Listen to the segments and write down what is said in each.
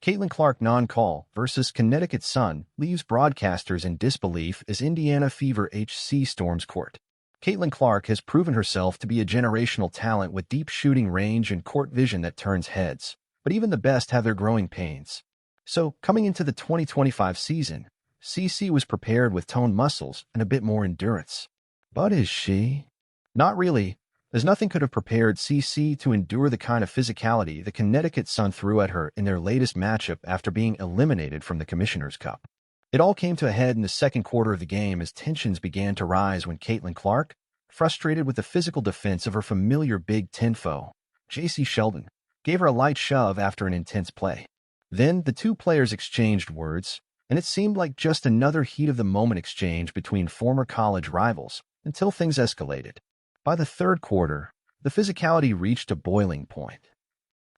Caitlin Clark non-call versus Connecticut Sun leaves broadcasters in disbelief as Indiana Fever HC storms court. Caitlin Clark has proven herself to be a generational talent with deep shooting range and court vision that turns heads, but even the best have their growing pains. So, coming into the 2025 season, CC was prepared with toned muscles and a bit more endurance. But is she? Not really, as nothing could have prepared CC to endure the kind of physicality the Connecticut Sun threw at her in their latest matchup after being eliminated from the Commissioner's Cup. It all came to a head in the second quarter of the game as tensions began to rise when Caitlin Clark, frustrated with the physical defense of her familiar Big Ten foe, J.C. Sheldon, gave her a light shove after an intense play. Then the two players exchanged words, and it seemed like just another heat-of-the-moment exchange between former college rivals until things escalated. By the third quarter, the physicality reached a boiling point.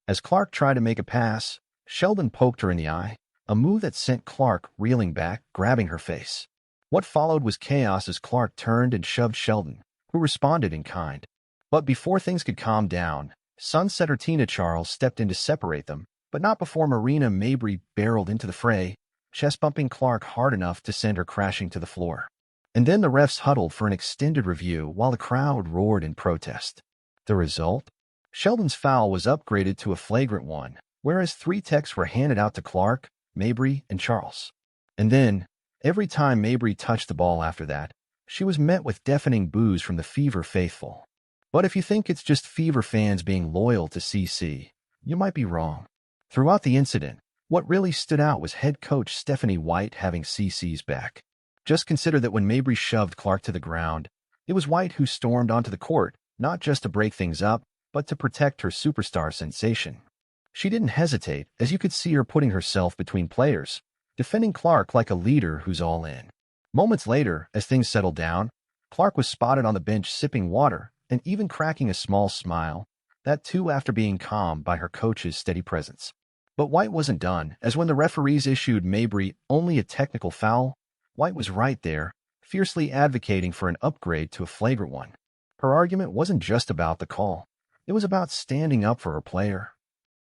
As Clark tried to make a pass, Sheldon poked her in the eye, a move that sent Clark reeling back, grabbing her face. What followed was chaos as Clark turned and shoved Sheldon, who responded in kind. But before things could calm down, Sun setter Tina Charles stepped in to separate them, but not before Marina Mabrey barreled into the fray, chest-bumping Clark hard enough to send her crashing to the floor. And then the refs huddled for an extended review while the crowd roared in protest. The result? Sheldon's foul was upgraded to a flagrant one, whereas 3 techs were handed out to Clark, Mabrey, and Charles. And then, every time Mabrey touched the ball after that, she was met with deafening boos from the Fever faithful. But if you think it's just Fever fans being loyal to CC, you might be wrong. Throughout the incident, what really stood out was head coach Stephanie White having CC's back. Just consider that when Mabrey shoved Clark to the ground, it was White who stormed onto the court, not just to break things up, but to protect her superstar sensation. She didn't hesitate, as you could see her putting herself between players, defending Clark like a leader who's all in. Moments later, as things settled down, Clark was spotted on the bench sipping water and even cracking a small smile, that too after being calmed by her coach's steady presence. But White wasn't done, as when the referees issued Mabrey only a technical foul, White was right there, fiercely advocating for an upgrade to a flagrant one. Her argument wasn't just about the call. It was about standing up for her player.